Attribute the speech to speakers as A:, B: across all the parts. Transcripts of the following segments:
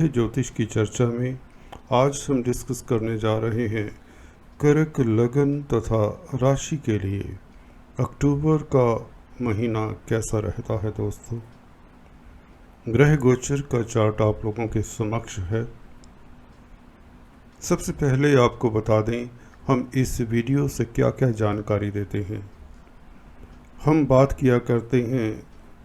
A: ज्योतिष की चर्चा में आज हम डिस्कस करने जा रहे हैं कर्क लगन तथा राशि के लिए अक्टूबर का महीना कैसा रहता है। दोस्तों, ग्रह गोचर का चार्ट आप लोगों के समक्ष है। सबसे पहले आपको बता दें हम इस वीडियो से क्या क्या जानकारी देते हैं। हम बात किया करते हैं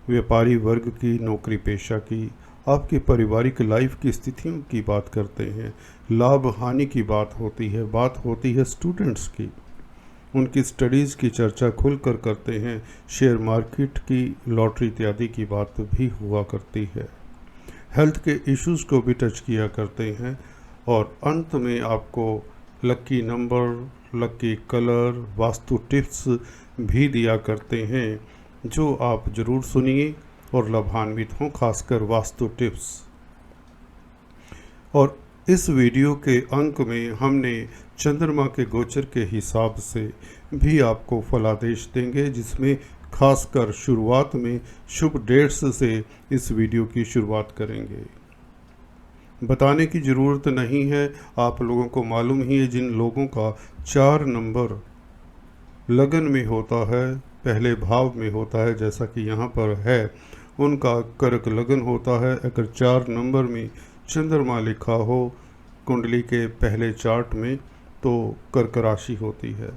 A: व्यापारी वर्ग की, नौकरी पेशा की, आपके पारिवारिक लाइफ की स्थितियों की बात करते हैं, लाभ हानि की बात होती है स्टूडेंट्स की, उनकी स्टडीज़ की चर्चा खुलकर करते हैं, शेयर मार्केट की, लॉटरी इत्यादि की बात भी हुआ करती है, हेल्थ के इश्यूज़ को भी टच किया करते हैं और अंत में आपको lucky number, lucky colour, vastu tips भी दिया करते हैं जो आप ज़रूर सुनिए और लाभान्वित हों, खासकर वास्तु टिप्स। और इस वीडियो के अंक में हमने चंद्रमा के गोचर के हिसाब से भी आपको फलादेश देंगे, जिसमें खासकर शुरुआत में शुभ डेट्स से इस वीडियो की शुरुआत करेंगे। बताने की ज़रूरत नहीं है, आप लोगों को मालूम ही है। जिन लोगों का 4 नंबर लगन में होता है, पहले भाव में होता है, जैसा कि यहाँ पर है, उनका कर्क लगन होता है। अगर 4 नंबर में चंद्रमा लिखा हो कुंडली के पहले चार्ट में तो कर्क राशि होती है।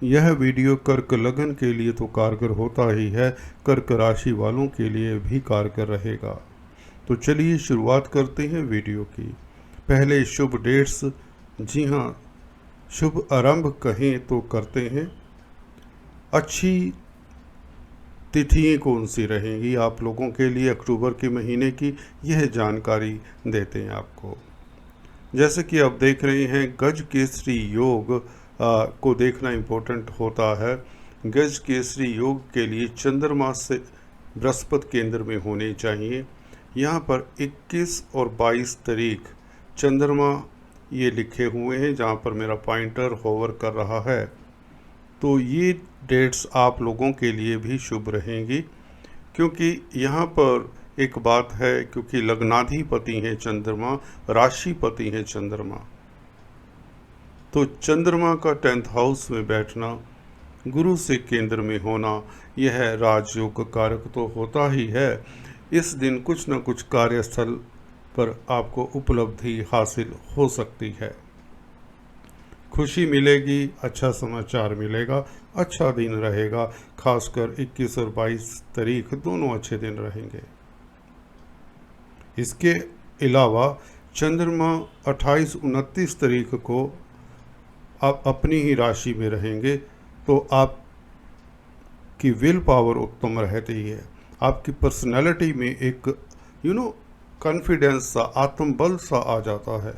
A: यह वीडियो कर्क लगन के लिए तो कारगर होता ही है, कर्क राशि वालों के लिए भी कारगर रहेगा। तो चलिए शुरुआत करते हैं वीडियो की। पहले शुभ डेट्स, जी हाँ, शुभ आरंभ कहें तो करते हैं। अच्छी तिथियाँ कौन सी रहेंगी आप लोगों के लिए अक्टूबर के महीने की, यह जानकारी देते हैं आपको। जैसे कि आप देख रहे हैं, गज केसरी योग को देखना इम्पोर्टेंट होता है। गज केसरी योग के लिए चंद्रमा से बृहस्पति केंद्र में होने चाहिए। यहाँ पर 21 और 22 तारीख चंद्रमा ये लिखे हुए हैं, जहाँ पर मेरा पॉइंटर होवर कर रहा है। तो ये डेट्स आप लोगों के लिए भी शुभ रहेंगी, क्योंकि यहाँ पर एक बात है, क्योंकि लग्नाधिपति हैं चंद्रमा, राशिपति हैं चंद्रमा, तो चंद्रमा का 10th हाउस में बैठना, गुरु से केंद्र में होना, यह राजयोग कारक तो होता ही है। इस दिन कुछ न कुछ कार्यस्थल पर आपको उपलब्धि हासिल हो सकती है, खुशी मिलेगी, अच्छा समाचार मिलेगा, अच्छा दिन रहेगा। खासकर 21 और 22 तारीख दोनों अच्छे दिन रहेंगे। इसके अलावा चंद्रमा 28-29 तारीख को आप अपनी ही राशि में रहेंगे, तो आपकी विल पावर उत्तम रहती है। आपकी पर्सनैलिटी में एक कॉन्फिडेंस सा, आत्मबल सा आ जाता है।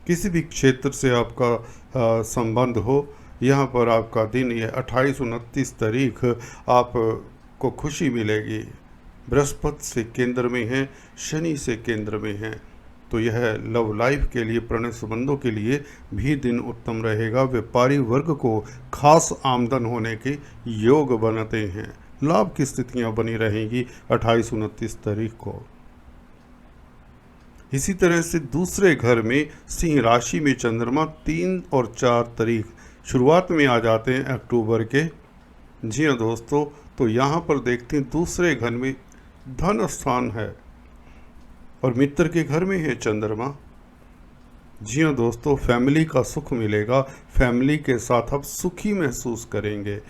A: किसी भी क्षेत्र से आपका संबंध हो, यहाँ पर आपका दिन ये 28-29 तारीख आपको खुशी मिलेगी। बृहस्पति से केंद्र में है, शनि से केंद्र में है, तो यह लव लाइफ के लिए, प्रणय संबंधों के लिए भी दिन उत्तम रहेगा। व्यापारी वर्ग को खास आमदन होने के योग बनते हैं। लाभ की स्थितियाँ बनी रहेंगी 28-29 तारीख को। इसी तरह से दूसरे घर में सिंह राशि में चंद्रमा 3 और 4 तारीख शुरुआत में आ जाते हैं अक्टूबर के। जी हाँ दोस्तों, तो यहाँ पर देखते हैं दूसरे घर में धन स्थान है और मित्र के घर में है चंद्रमा। जी हाँ दोस्तों, फैमिली का सुख मिलेगा, फैमिली के साथ आप सुखी महसूस करेंगे।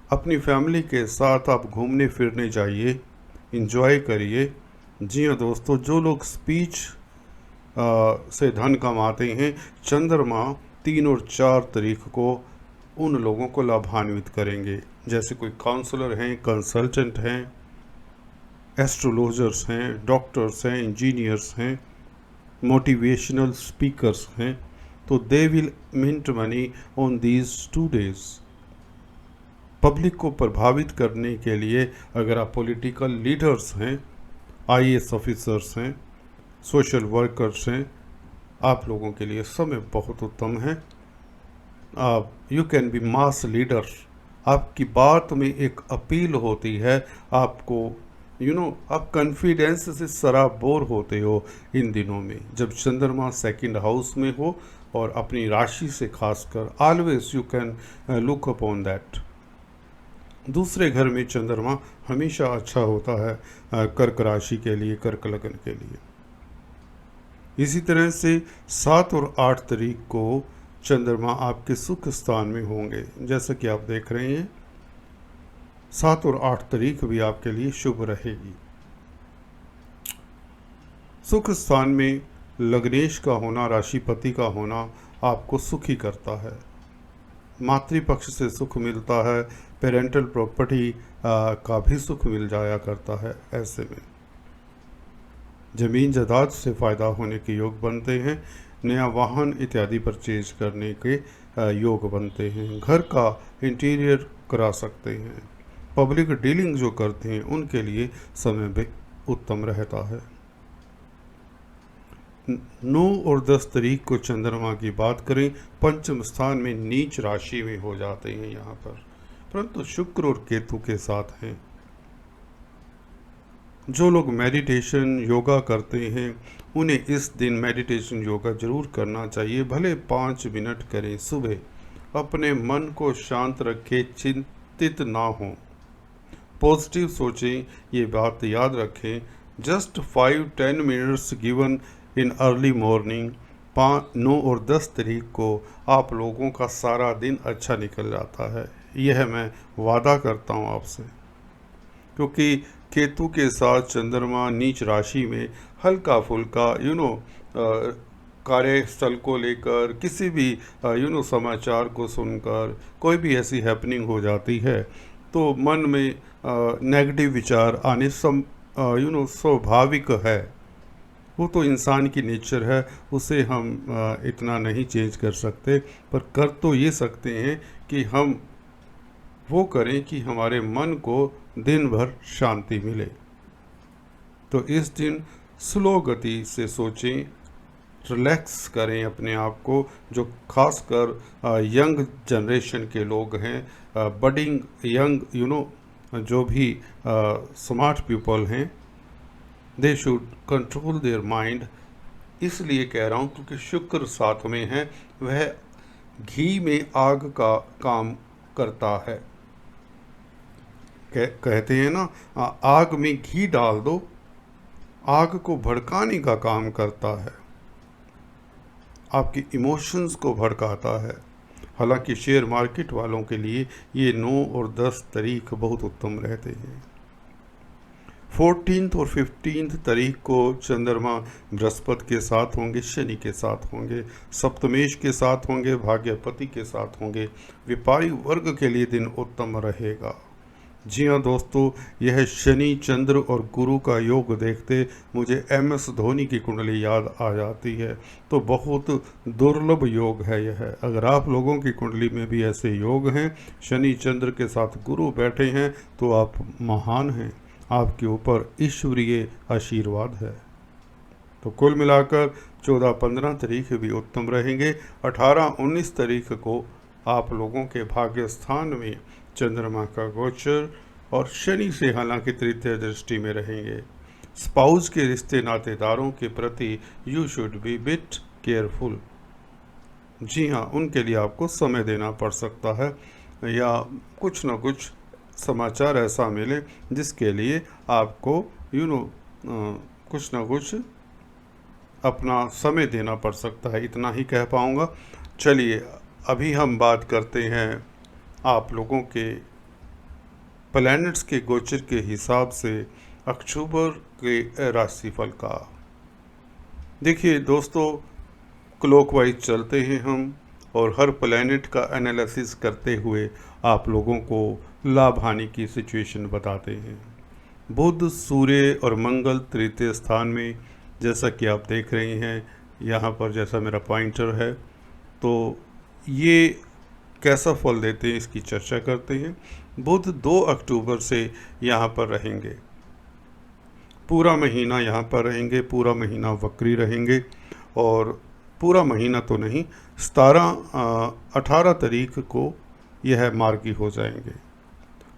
A: अपनी फैमिली के साथ आप घूमने फिरने जाइए, इंजॉय करिए। जी हाँ दोस्तों, जो लोग स्पीच से धन कमाते हैं, चंद्रमा 3 और 4 तारीख को उन लोगों को लाभान्वित करेंगे। जैसे कोई काउंसलर हैं, कंसल्टेंट हैं, एस्ट्रोलॉजर्स हैं, डॉक्टर्स हैं, इंजीनियर्स हैं, मोटिवेशनल स्पीकर्स हैं, तो they will mint money on these 2 days। Public को प्रभावित करने के लिए, अगर आप पॉलिटिकल लीडर्स हैं, IAS ऑफिसर्स हैं, सोशल वर्कर्स हैं, आप लोगों के लिए समय बहुत उत्तम है। आप you can be mass leader. आपकी बात में एक अपील होती है, आपको आप कॉन्फिडेंस से सराबोर होते हो इन दिनों में जब चंद्रमा सेकंड हाउस में हो और अपनी राशि से खासकर always you can look upon that. दूसरे घर में चंद्रमा हमेशा अच्छा होता है कर्क राशि के लिए, कर्क लग्न के लिए। इसी तरह से 7 और 8 तारीख को चंद्रमा आपके सुख स्थान में होंगे, जैसा कि आप देख रहे हैं 7 और 8 तारीख भी आपके लिए शुभ रहेगी। सुख स्थान में लग्नेश का होना, राशिपति का होना आपको सुखी करता है। मातृपक्ष से सुख मिलता है, पेरेंटल प्रॉपर्टी का भी सुख मिल जाया करता है। ऐसे में जमीन जायदाद से फ़ायदा होने के योग बनते हैं, नया वाहन इत्यादि परचेज करने के योग बनते हैं, घर का इंटीरियर करा सकते हैं, पब्लिक डीलिंग जो करते हैं उनके लिए समय भी उत्तम रहता है। 9 और 10 तारीख को चंद्रमा की बात करें, पंचम स्थान में नीच राशि में हो जाते हैं यहाँ पर, परंतु शुक्र और केतु के साथ हैं। जो लोग मेडिटेशन योगा करते हैं उन्हें इस दिन मेडिटेशन योगा जरूर करना चाहिए, भले 5 मिनट करें सुबह। अपने मन को शांत रखें, चिंतित ना हो, पॉजिटिव सोचें, ये बात याद रखें। Just 5-10 minutes given in early morning 9 और 10 तारीख को आप लोगों का सारा दिन अच्छा निकल जाता है। यह मैं वादा करता हूँ आपसे, क्योंकि केतु के साथ चंद्रमा नीच राशि में हल्का फुल्का कार्यस्थल को लेकर किसी भी समाचार को सुनकर कोई भी ऐसी हैपनिंग हो जाती है तो मन में नेगेटिव विचार आने स्वाभाविक है। वो तो इंसान की नेचर है, उसे हम इतना नहीं चेंज कर सकते, पर कर तो ये सकते हैं कि हम वो करें कि हमारे मन को दिन भर शांति मिले। तो इस दिन स्लो गति से सोचें, रिलैक्स करें अपने आप को। जो खासकर यंग जनरेशन के लोग हैं, बडिंग यंग जो भी स्मार्ट पीपल हैं, they should control their mind. इसलिए कह रहा हूँ क्योंकि शुक्र साथ में है, वह घी में आग का काम करता है। कहते हैं ना, आग में घी डाल दो, आग को भड़काने का काम करता है, आपके इमोशंस को भड़काता है। हालांकि शेयर मार्केट वालों के लिए ये 9 और 10 तारीख बहुत उत्तम रहते हैं। 14 और 15 तारीख को चंद्रमा बृहस्पति के साथ होंगे, शनि के साथ होंगे, सप्तमेश के साथ होंगे, भाग्यपति के साथ होंगे। व्यापारी वर्ग के लिए दिन उत्तम रहेगा। जी हाँ दोस्तों, यह शनि, चंद्र और गुरु का योग देखते मुझे MS धोनी की कुंडली याद आ जाती है। तो बहुत दुर्लभ योग है यह। अगर आप लोगों की कुंडली में भी ऐसे योग हैं, शनि चंद्र के साथ गुरु बैठे हैं, तो आप महान हैं, आपके ऊपर ईश्वरीय आशीर्वाद है। तो कुल मिलाकर 14-15 तारीख भी उत्तम रहेंगे। 18-19 तारीख को आप लोगों के भाग्य स्थान में चंद्रमा का गोचर और शनि से हालांकि तृतीय दृष्टि में रहेंगे। स्पाउस के रिश्ते नातेदारों के प्रति you should be bit careful. जी हाँ, उनके लिए आपको समय देना पड़ सकता है, या कुछ ना कुछ समाचार ऐसा मिले जिसके लिए आपको कुछ ना कुछ अपना समय देना पड़ सकता है। इतना ही कह पाऊँगा। चलिए अभी हम बात करते हैं आप लोगों के प्लैनेट्स के गोचर के हिसाब से अक्टूबर के राशिफल का। देखिए दोस्तों, क्लॉकवाइज चलते हैं हम और हर प्लैनेट का एनालिसिस करते हुए आप लोगों को लाभ हानि की सिचुएशन बताते हैं। बुध, सूर्य और मंगल तृतीय स्थान में, जैसा कि आप देख रहे हैं यहाँ पर, जैसा मेरा पॉइंटर है, तो ये कैसा फल देते हैं इसकी चर्चा करते हैं। बुध 2 अक्टूबर से यहाँ पर रहेंगे, पूरा महीना यहाँ पर रहेंगे, पूरा महीना वक्री रहेंगे, और पूरा महीना तो नहीं, 18 तारीख को यह मार्गी हो जाएंगे।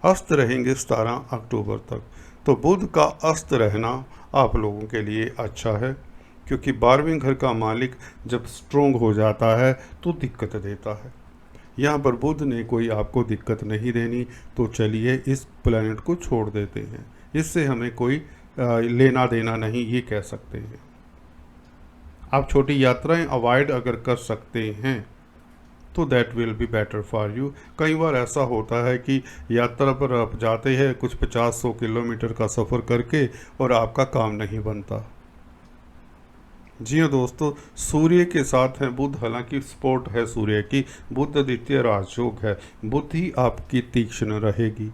A: अस्त रहेंगे 17 अक्टूबर तक। तो बुध का अस्त रहना आप लोगों के लिए अच्छा है, क्योंकि 12वें घर का मालिक जब स्ट्रोंग हो जाता है तो दिक्कत देता है। यहाँ पर बुध ने कोई आपको दिक्कत नहीं देनी, तो चलिए इस प्लैनेट को छोड़ देते हैं, इससे हमें कोई लेना देना नहीं, ये कह सकते हैं। आप छोटी यात्राएं अवॉइड अगर कर सकते हैं तो that will be better for you. कई बार ऐसा होता है कि यात्रा पर आप जाते हैं कुछ 50-100 किलोमीटर का सफ़र करके और आपका काम नहीं बनता। जी हाँ दोस्तों, सूर्य के साथ है बुध, हालांकि स्पोर्ट है सूर्य की, बुध द्वितीय राजयोग है, बुद्धि आपकी तीक्ष्ण रहेगी।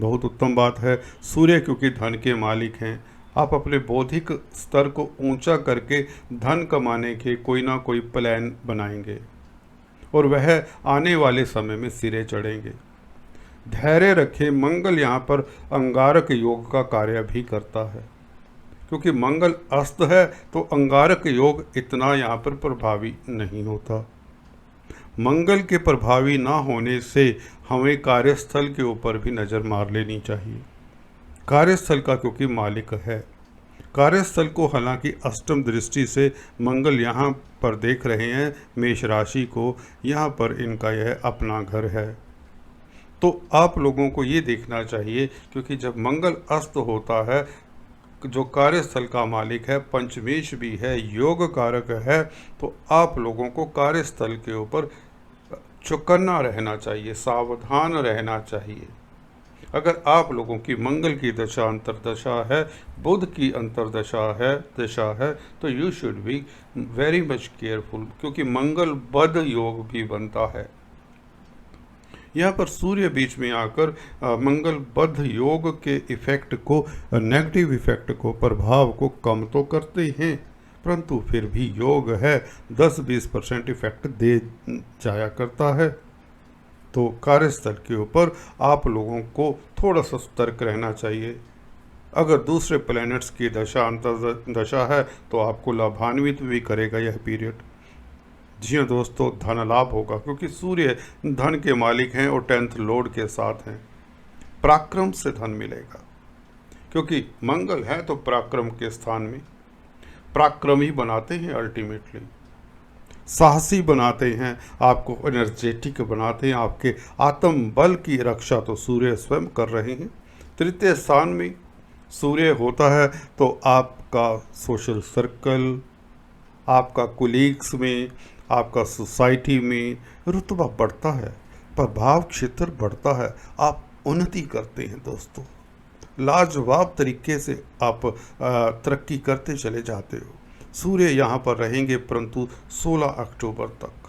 A: बहुत उत्तम बात है। सूर्य क्योंकि धन के मालिक हैं, आप अपने बौद्धिक स्तर को ऊंचा करके धन कमाने के कोई ना कोई प्लान बनाएंगे और वह आने वाले समय में सिरे चढ़ेंगे। धैर्य रखें। मंगल यहाँ पर अंगारक योग का कार्य भी करता है, क्योंकि मंगल अस्त है तो अंगारक योग इतना यहाँ पर प्रभावी नहीं होता। मंगल के प्रभावी ना होने से हमें कार्यस्थल के ऊपर भी नज़र मार लेनी चाहिए। कार्यस्थल का क्योंकि मालिक है, कार्यस्थल को हालांकि अष्टम दृष्टि से मंगल यहाँ पर देख रहे हैं मेष राशि को, यहाँ पर इनका यह अपना घर है। तो आप लोगों को ये देखना चाहिए, क्योंकि जब मंगल अस्त होता है, जो कार्यस्थल का मालिक है, पंचमेश भी है, योग कारक है, तो आप लोगों को कार्यस्थल के ऊपर चौकन्ना रहना चाहिए, सावधान रहना चाहिए। अगर आप लोगों की मंगल की दशा अंतर्दशा है, बुध की अंतर्दशा है, दशा है, तो you should be very much careful, क्योंकि मंगल बद योग भी बनता है। यहाँ पर सूर्य बीच में आकर मंगल बद्ध योग के इफेक्ट को, नेगेटिव इफेक्ट को, प्रभाव को कम तो करते हैं, परंतु फिर भी योग है 10-20% इफेक्ट दे जाया करता है। तो कार्यस्थल के ऊपर आप लोगों को थोड़ा सा सतर्क रहना चाहिए। अगर दूसरे प्लैनेट्स की दशा अंतर्दशा है तो आपको लाभान्वित भी करेगा यह पीरियड। जी हाँ दोस्तों, धन लाभ होगा, क्योंकि सूर्य धन के मालिक हैं और 10th लॉर्ड के साथ हैं। पराक्रम से धन मिलेगा, क्योंकि मंगल है तो पराक्रम के स्थान में पराक्रमी बनाते हैं, अल्टीमेटली साहसी बनाते हैं, आपको एनर्जेटिक बनाते हैं। आपके आत्म बल की रक्षा तो सूर्य स्वयं कर रहे हैं। तृतीय स्थान में सूर्य होता है तो आपका सोशल सर्कल, आपका कुलीग्स में, आपका सोसाइटी में रुतबा बढ़ता है, प्रभाव क्षेत्र बढ़ता है, आप उन्नति करते हैं दोस्तों। लाजवाब तरीके से आप तरक्की करते चले जाते हो। सूर्य यहाँ पर रहेंगे परंतु 16 अक्टूबर तक।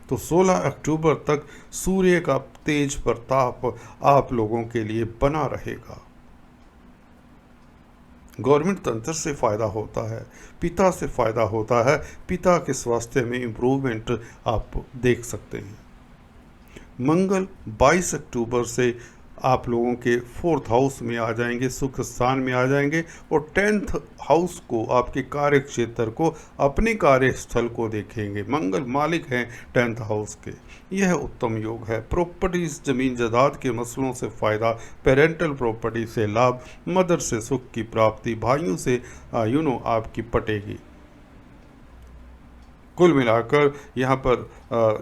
A: तो 16 अक्टूबर तक सूर्य का तेज प्रताप आप लोगों के लिए बना रहेगा। गवर्नमेंट तंत्र से फ़ायदा होता है, पिता से फ़ायदा होता है, पिता के स्वास्थ्य में इम्प्रूवमेंट आप देख सकते हैं। मंगल 22 अक्टूबर से आप लोगों के 4th हाउस में आ जाएंगे, सुख स्थान में आ जाएंगे, और 10th हाउस को, आपके कार्य क्षेत्र को, अपने कार्यस्थल को देखेंगे। मंगल मालिक हैं 10th हाउस के। यह उत्तम योग है। प्रॉपर्टीज, जमीन जायदाद के मसलों से फ़ायदा, पेरेंटल प्रॉपर्टी से लाभ, मदर से सुख की प्राप्ति, भाइयों से आपकी पटेगी। कुल मिलाकर यहाँ पर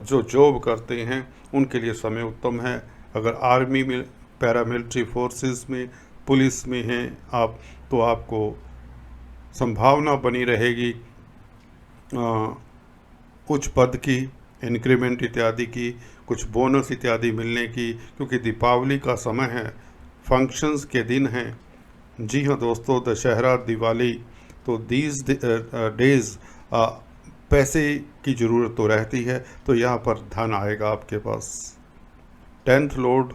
A: जो जॉब करते हैं उनके लिए समय उत्तम है। अगर आर्मी में, पैरामिलिट्री फोर्सेस में, पुलिस में हैं आप, तो आपको संभावना बनी रहेगी उच्च पद की, इंक्रीमेंट इत्यादि की, कुछ बोनस इत्यादि मिलने की, क्योंकि दीपावली का समय है, फंक्शंस के दिन हैं। जी हाँ दोस्तों, दशहरा, दिवाली, तो दीज डेज पैसे की ज़रूरत तो रहती है, तो यहाँ पर धन आएगा आपके पास। 10th Lord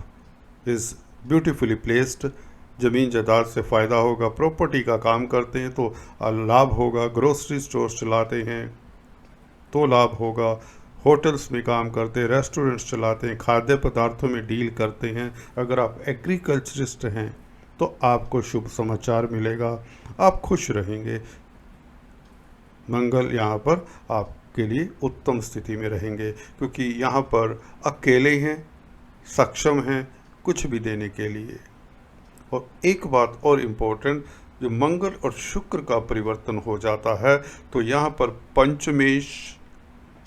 A: is beautifully placed. ज़मीन जायदाद से फ़ायदा होगा। प्रॉपर्टी का काम करते हैं तो लाभ होगा। ग्रोसरी स्टोर्स चलाते हैं तो लाभ होगा। होटल्स में काम करते हैं, रेस्टोरेंट्स चलाते हैं, खाद्य पदार्थों में डील करते हैं। अगर आप एग्रीकल्चरिस्ट हैं तो आपको शुभ समाचार मिलेगा, आप खुश रहेंगे। मंगल यहाँ पर आपके लिए उत्तम स्थिति में रहेंगे, क्योंकि यहाँ पर अकेले हैं, सक्षम हैं कुछ भी देने के लिए। और एक बात और इम्पोर्टेंट, जो मंगल और शुक्र का परिवर्तन हो जाता है तो यहाँ पर पंचमेश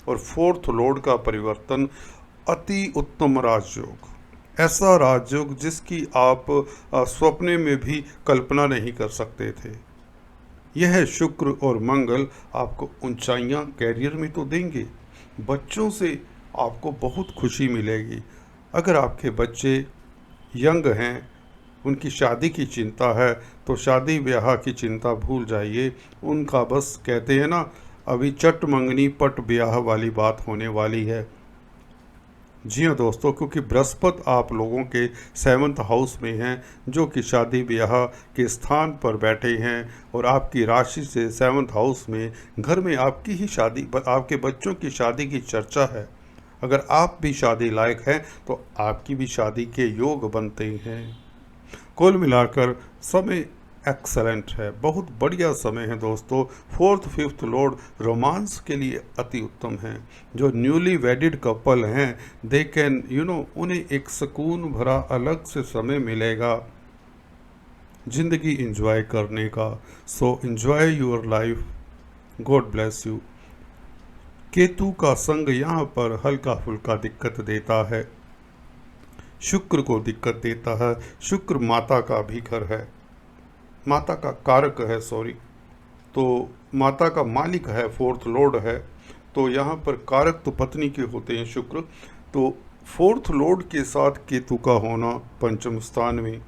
A: और फोर्थ लॉर्ड का परिवर्तन अति उत्तम राजयोग, ऐसा राजयोग जिसकी आप स्वप्ने में भी कल्पना नहीं कर सकते थे। यह शुक्र और मंगल आपको ऊंचाइयां कैरियर में तो देंगे, बच्चों से आपको बहुत खुशी मिलेगी। अगर आपके बच्चे यंग हैं, उनकी शादी की चिंता है, तो शादी ब्याह की चिंता भूल जाइए। उनका बस कहते हैं ना, अभी चट मंगनी पट ब्याह वाली बात होने वाली है। जी हाँ दोस्तों, क्योंकि बृहस्पति आप लोगों के 7th हाउस में हैं, जो कि शादी ब्याह के स्थान पर बैठे हैं, और आपकी राशि से 7th हाउस में घर में आपकी ही शादी, आपके बच्चों की शादी की चर्चा है। अगर आप भी शादी लायक हैं तो आपकी भी शादी के योग बनते हैं। कुल मिलाकर समय एक्सलेंट है, बहुत बढ़िया समय है दोस्तों। 4th 5th लॉर्ड रोमांस के लिए अति उत्तम है। जो न्यूली वेडिड कपल हैं, दे कैन उन्हें एक सुकून भरा अलग से समय मिलेगा जिंदगी एंजॉय करने का। So enjoy your life, God bless you. Ketu का संग यहाँ पर हल्का फुल्का दिक्कत देता है, शुक्र को दिक्कत देता है। शुक्र माता का भी घर है, माता का कारक है, तो माता का मालिक है, 4th लॉर्ड है। तो यहाँ पर कारक तो पत्नी के होते हैं शुक्र। तो 4th लॉर्ड के साथ केतु का होना पंचम स्थान में,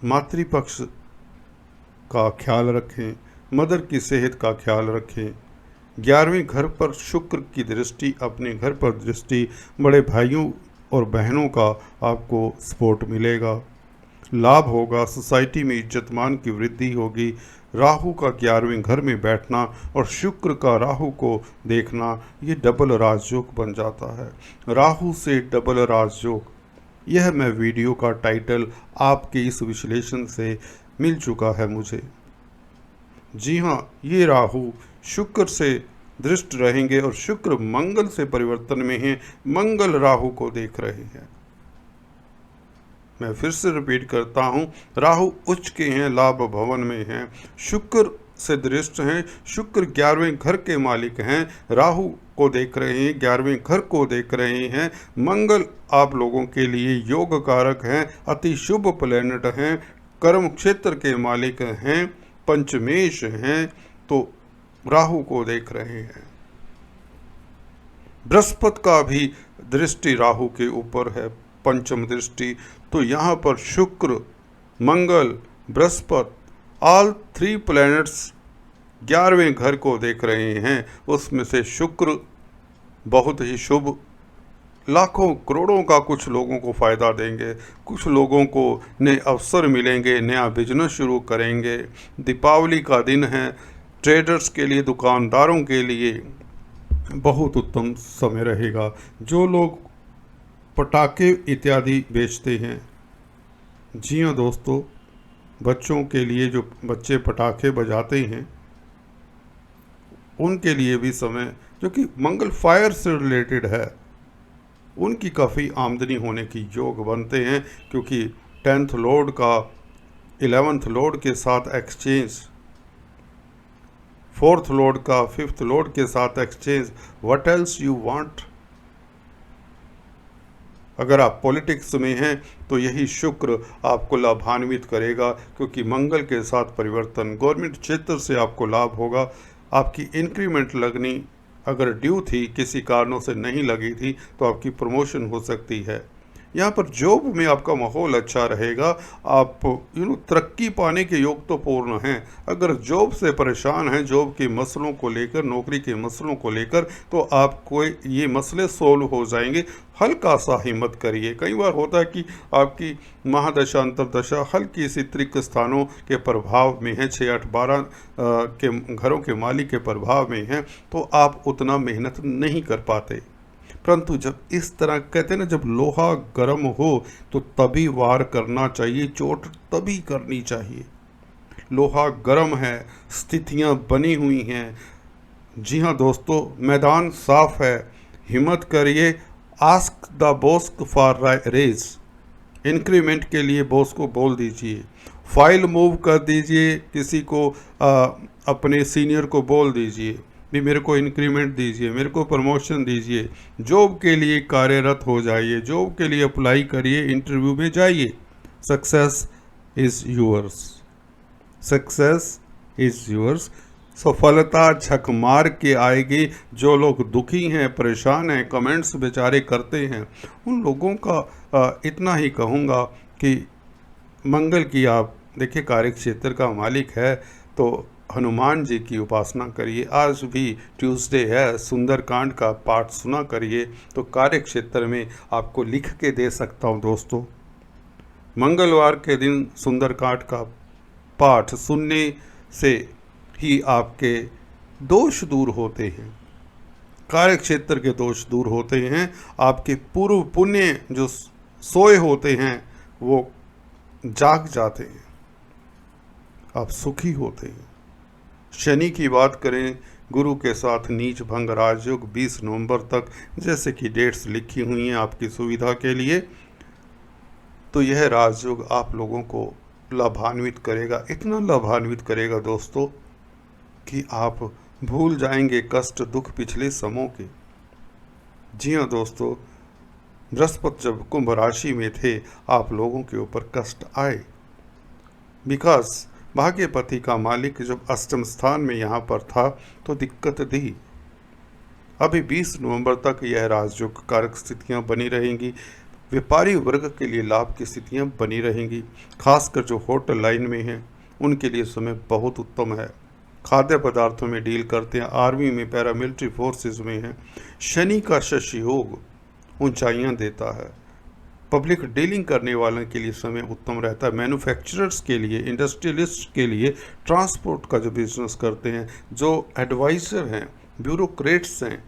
A: मातृपक्ष का ख्याल रखें, मदर की सेहत का ख्याल रखें। 11वें घर पर शुक्र की दृष्टि, अपने घर पर दृष्टि, बड़े भाइयों और बहनों का आपको सपोर्ट मिलेगा, लाभ होगा, सोसाइटी में इज्जतमान की वृद्धि होगी। राहु का 11वें घर में बैठना और शुक्र का राहु को देखना, ये डबल राजयोग बन जाता है। राहु से डबल राजयोग, यह मैं वीडियो का टाइटल आपके इस विश्लेषण से मिल चुका है मुझे। जी हाँ, ये राहु शुक्र से दृष्ट रहेंगे और शुक्र मंगल से परिवर्तन में हैं, मंगल राहु को देख रहे हैं। मैं फिर से रिपीट करता हूँ, राहु उच्च के हैं, लाभ भवन में हैं, शुक्र से दृष्ट हैं। शुक्र 11वें घर के मालिक हैं, राहु को देख रहे हैं, 11वें घर को देख रहे हैं। मंगल आप लोगों के लिए योग कारक हैं, अति शुभ प्लैनेट हैं, कर्म क्षेत्र के मालिक हैं, पंचमेश हैं, तो राहु को देख रहे हैं। बृहस्पति का भी दृष्टि राहु के ऊपर है, पंचम दृष्टि। तो यहाँ पर शुक्र, मंगल, बृहस्पति, ऑल 3 प्लैनेट्स 11वें घर को देख रहे हैं। उसमें से शुक्र बहुत ही शुभ, लाखों करोड़ों का कुछ लोगों को फ़ायदा देंगे, कुछ लोगों को नए अवसर मिलेंगे, नया बिजनेस शुरू करेंगे। दीपावली का दिन है, ट्रेडर्स के लिए, दुकानदारों के लिए बहुत उत्तम समय रहेगा। जो लोग पटाखे इत्यादि बेचते हैं, जी हाँ दोस्तों, बच्चों के लिए जो बच्चे पटाखे बजाते हैं उनके लिए भी समय, जो कि मंगल फायर से रिलेटेड है, उनकी काफ़ी आमदनी होने की योग बनते हैं, क्योंकि 10th लॉर्ड का 11th लॉर्ड के साथ एक्सचेंज, 4th लॉर्ड का 5th लॉर्ड के साथ exchange. What else you want. अगर आप पॉलिटिक्स में हैं तो यही शुक्र आपको लाभान्वित करेगा, क्योंकि मंगल के साथ परिवर्तन, गवर्नमेंट क्षेत्र से आपको लाभ होगा। आपकी इंक्रीमेंट लगनी अगर ड्यू थी, किसी कारणों से नहीं लगी थी, तो आपकी प्रमोशन हो सकती है। यहाँ पर जॉब में आपका माहौल अच्छा रहेगा, आप तरक्की पाने के योग तो पूर्ण हैं। अगर जॉब से परेशान हैं, जॉब के मसलों को लेकर, नौकरी के मसलों को लेकर, तो आपको ये मसले सोल्व हो जाएंगे। हल्का सा हिम्मत करिए। कई बार होता है कि आपकी महादशा अंतरदशा हल्की सी त्रिक स्थानों के प्रभाव में है, 6, 8, 12 के घरों के मालिक के प्रभाव में है, तो आप उतना मेहनत नहीं कर पाते। परंतु जब इस तरह कहते हैं ना, जब लोहा गर्म हो तो तभी वार करना चाहिए, चोट तभी करनी चाहिए। लोहा गर्म है, स्थितियां बनी हुई हैं। जी हाँ दोस्तों, मैदान साफ है, हिम्मत करिए। Ask the boss for raise, increment के लिए बॉस को बोल दीजिए, फाइल मूव कर दीजिए, किसी को अपने सीनियर को बोल दीजिए भी मेरे को इंक्रीमेंट दीजिए, मेरे को प्रमोशन दीजिए। जॉब के लिए कार्यरत हो जाइए, जॉब के लिए अप्लाई करिए, इंटरव्यू में जाइए। Success is yours, success is yours. सफलता झक मार के आएगी। जो लोग दुखी हैं, परेशान हैं, कमेंट्स बेचारे करते हैं, उन लोगों का इतना ही कहूँगा कि मंगल की आप देखिए कार्य क्षेत्र का मालिक है तो हनुमान जी की उपासना करिए। आज भी ट्यूसडे है, सुंदरकांड का पाठ सुना करिए तो कार्य क्षेत्र में आपको लिख के दे सकता हूँ दोस्तों। मंगलवार के दिन सुंदरकांड का पाठ सुनने से ही आपके दोष दूर होते हैं, कार्य क्षेत्र के दोष दूर होते हैं। आपके पूर्व पुण्य जो सोए होते हैं वो जाग जाते हैं, आप सुखी होते हैं। शनि की बात करें, गुरु के साथ नीच भंग राजयोग 20 नवंबर तक, जैसे कि डेट्स लिखी हुई हैं आपकी सुविधा के लिए, तो यह राजयोग आप लोगों को लाभान्वित करेगा, इतना लाभान्वित करेगा दोस्तों कि आप भूल जाएंगे कष्ट दुख पिछले समयों के। जी हाँ दोस्तों, बृहस्पति जब कुंभ राशि में थे आप लोगों के ऊपर कष्ट आए, बिकॉज भाग्यपति का मालिक जब अष्टम स्थान में यहाँ पर था तो दिक्कत दी। अभी 20 नवंबर तक यह राजयोग कारक स्थितियाँ बनी रहेंगी, व्यापारी वर्ग के लिए लाभ की स्थितियाँ बनी रहेंगी। खासकर जो होटल लाइन में हैं उनके लिए समय बहुत उत्तम है। खाद्य पदार्थों में डील करते हैं, आर्मी में, पैरामिलिट्री फोर्सेस में हैं, शनि का शशि योग ऊंचाइयां देता है। पब्लिक डीलिंग करने वालों के लिए समय उत्तम रहता है। मैन्युफैक्चरर्स के लिए, इंडस्ट्रियलिस्ट के लिए, ट्रांसपोर्ट का जो बिजनेस करते हैं, जो एडवाइज़र हैं, ब्यूरोक्रेट्स हैं,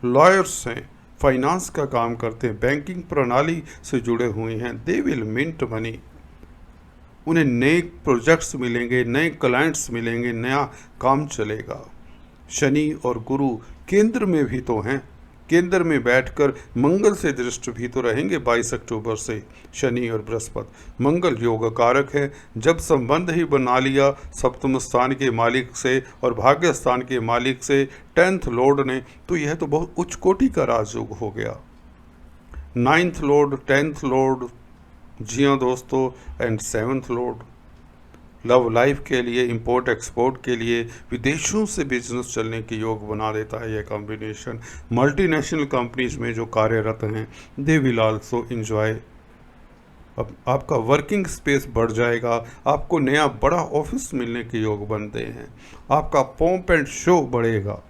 A: लॉयर्स हैं, फाइनेंस का काम करते हैं, बैंकिंग प्रणाली से जुड़े हुए हैं, दे विल मिंट मनी। उन्हें नए प्रोजेक्ट्स मिलेंगे, नए क्लाइंट्स मिलेंगे, नया काम चलेगा। शनि और गुरु केंद्र में भी तो हैं, केंद्र में बैठकर मंगल से दृष्ट भी तो रहेंगे 22 अक्टूबर से। शनि और बृहस्पति मंगल योग कारक है। जब संबंध ही बना लिया सप्तम स्थान के मालिक से और भाग्य स्थान के मालिक से 10th लॉर्ड ने, तो यह तो बहुत उच्च कोटि का राजयोग हो गया। 9th लॉर्ड, 10th लॉर्ड, जी हाँ दोस्तों, and 7th Lord love life के लिए, इंपोर्ट एक्सपोर्ट के लिए, विदेशों से बिजनेस चलने के योग बना देता है यह कॉम्बिनेशन। मल्टीनेशनल कंपनीज में जो कार्यरत हैं दे विल आल्सो एंजॉय। अब आपका वर्किंग स्पेस बढ़ जाएगा, आपको नया बड़ा ऑफिस मिलने के योग बनते हैं, आपका पॉम्प एंड शो बढ़ेगा,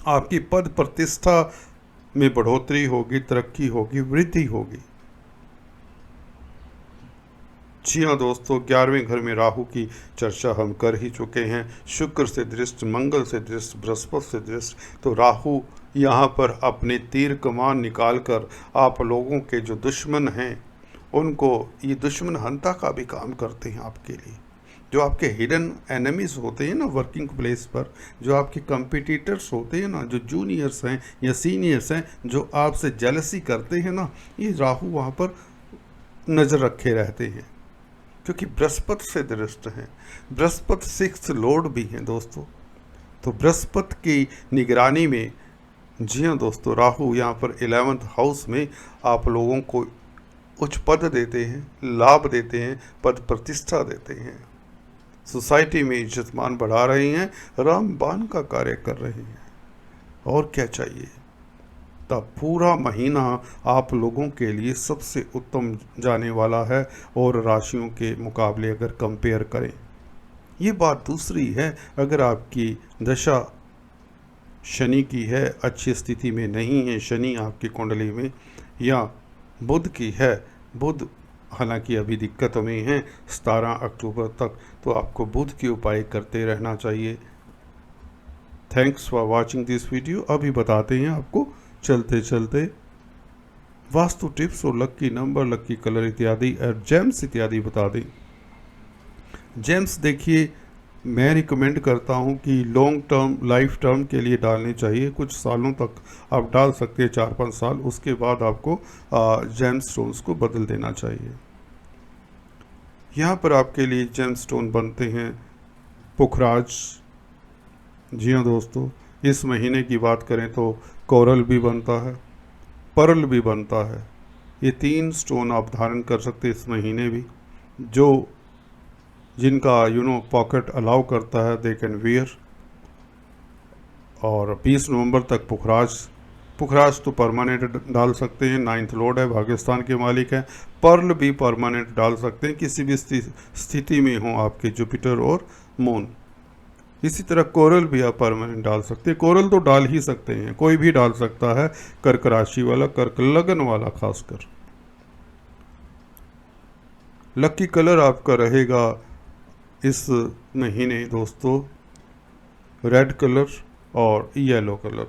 A: आपकी पद प्रतिष्ठा में बढ़ोतरी होगी, तरक्की होगी, वृद्धि होगी। जी हाँ दोस्तों, 11वें घर में राहु की चर्चा हम कर ही चुके हैं। शुक्र से दृष्ट, मंगल से दृष्ट, बृहस्पति से दृष्ट, तो राहु यहाँ पर अपने तीर कमान निकाल कर आप लोगों के जो दुश्मन हैं उनको, ये दुश्मन हंता का भी काम करते हैं आपके लिए। जो आपके हिडन एनिमीज होते हैं ना वर्किंग प्लेस पर, जो आपके कंपिटिटर्स होते हैं ना, जो जूनियर्स हैं या सीनियर्स हैं, जो आपसे जेलसी करते हैं ना, ये राहु वहाँ पर नज़र रखे रहते हैं क्योंकि बृहस्पति से दृष्ट हैं। बृहस्पति 6th लॉर्ड भी हैं दोस्तों, तो बृहस्पति की निगरानी में, जी हाँ दोस्तों, राहु यहाँ पर 11th हाउस में आप लोगों को उच्च पद देते हैं, लाभ देते हैं, पद प्रतिष्ठा देते हैं, सोसाइटी में इज्जत मान बढ़ा रहे हैं, रामबाण का कार्य कर रहे हैं। और क्या चाहिए? तब पूरा महीना आप लोगों के लिए सबसे उत्तम जाने वाला है और राशियों के मुकाबले अगर कंपेयर करें। ये बात दूसरी है, अगर आपकी दशा शनि की है, अच्छी स्थिति में नहीं है शनि आपकी कुंडली में, या बुध की है, बुध हालांकि अभी दिक्कत में है 17 अक्टूबर तक, तो आपको बुध के उपाय करते रहना चाहिए। Thanks for watching this video. अभी बताते हैं आपको चलते चलते वास्तु टिप्स और लक्की नंबर, लक्की कलर इत्यादि और जेम्स इत्यादि बता दें। जेम्स देखिए, मैं रिकमेंड करता हूं कि लॉन्ग टर्म लाइफ टर्म के लिए डालनी चाहिए। कुछ सालों तक आप डाल सकते हैं, 4-5 साल, उसके बाद आपको जेम स्टोन्स को बदल देना चाहिए। यहाँ पर आपके लिए जेम स्टोन बनते हैं पुखराज। जी हाँ दोस्तों, इस महीने की बात करें तो कोरल भी बनता है, पर्ल भी बनता है। ये 3 स्टोन आप धारण कर सकते हैं इस महीने भी। जो जिनका पॉकेट अलाउ करता है दे कैन वियर। और 20 नवंबर तक पुखराज तो परमानेंट डाल सकते हैं, 9th लॉर्ड है, पाकिस्तान के मालिक है। पर्ल भी परमानेंट डाल सकते हैं, किसी भी स्थिति में हो आपके जुपिटर और मून। इसी तरह कोरल भी आप परमानेंट डाल सकते हैं। कोरल तो डाल ही सकते हैं, कोई भी डाल सकता है, कर्क राशि वाला, कर्क लगन वाला खासकर। लकी कलर आपका रहेगा इस महीने दोस्तों रेड कलर और येलो कलर।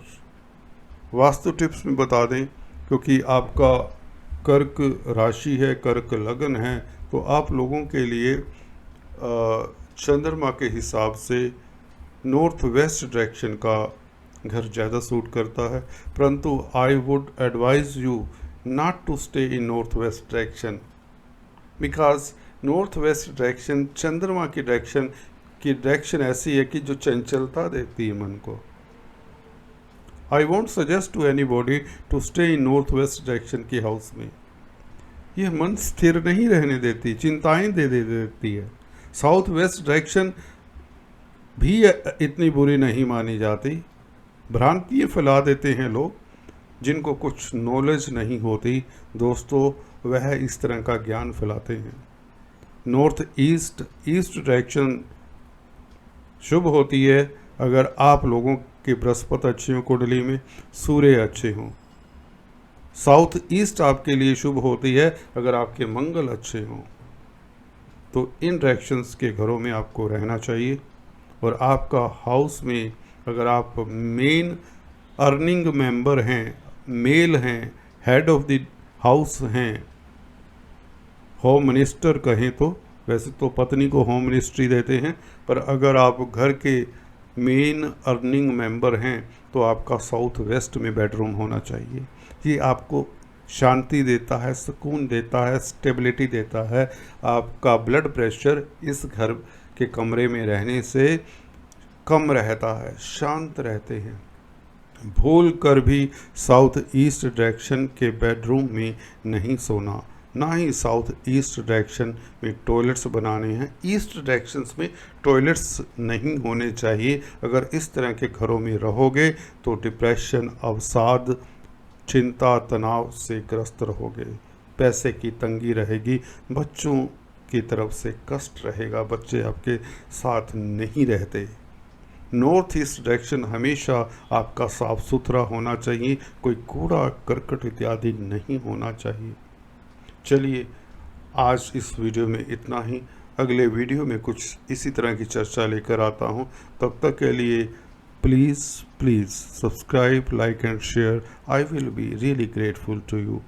A: वास्तु टिप्स में बता दें, क्योंकि आपका कर्क राशि है, कर्क लगन है, तो आप लोगों के लिए चंद्रमा के हिसाब से नॉर्थ वेस्ट डायरेक्शन का घर ज़्यादा सूट करता है। परंतु I would advise you not to stay in north west direction, because north west direction चंद्रमा की डायरेक्शन ऐसी है कि जो चंचलता देती है मन को। I won't suggest to anybody to stay in north west direction की हाउस में। यह मन स्थिर नहीं रहने देती, चिंताएं दे देती है। साउथ वेस्ट डायरेक्शन भी इतनी बुरी नहीं मानी जाती। भ्रांतियाँ फैला देते हैं लोग, जिनको कुछ नॉलेज नहीं होती दोस्तों, वह इस तरह का ज्ञान फैलाते हैं। नॉर्थ ईस्ट डायरेक्शन शुभ होती है अगर आप लोगों के बृहस्पति अच्छे हों, कुंडली में सूर्य अच्छे हों। साउथ ईस्ट आपके लिए शुभ होती है अगर आपके मंगल अच्छे हों। तो इन डायरेक्शंस के घरों में आपको रहना चाहिए। और आपका हाउस में अगर आप मेन अर्निंग मेंबर हैं, मेल हैं, हेड ऑफ द हाउस हैं, होम मिनिस्टर कहें तो, वैसे तो पत्नी को होम मिनिस्ट्री देते हैं, पर अगर आप घर के मेन अर्निंग मेंबर हैं तो आपका साउथ वेस्ट में बेडरूम होना चाहिए। ये आपको शांति देता है, सुकून देता है, स्टेबिलिटी देता है। आपका ब्लड प्रेशर इस घर के कमरे में रहने से कम रहता है, शांत रहते हैं। भूल कर भी साउथ ईस्ट डायरेक्शन के बेडरूम में नहीं सोना, ना ही साउथ ईस्ट डायरेक्शन में टॉयलेट्स बनाने हैं। ईस्ट डायरेक्शंस में टॉयलेट्स नहीं होने चाहिए। अगर इस तरह के घरों में रहोगे तो डिप्रेशन, अवसाद, चिंता, तनाव से ग्रस्त रहोगे। पैसे की तंगी रहेगी, बच्चों की तरफ से कष्ट रहेगा, बच्चे आपके साथ नहीं रहते। नॉर्थ ईस्ट डायरेक्शन हमेशा आपका साफ सुथरा होना चाहिए, कोई कूड़ा करकट इत्यादि नहीं होना चाहिए। चलिए आज इस वीडियो में इतना ही। अगले वीडियो में कुछ इसी तरह की चर्चा लेकर आता हूँ। तब तक के लिए please subscribe, like and share. I will be really grateful to you.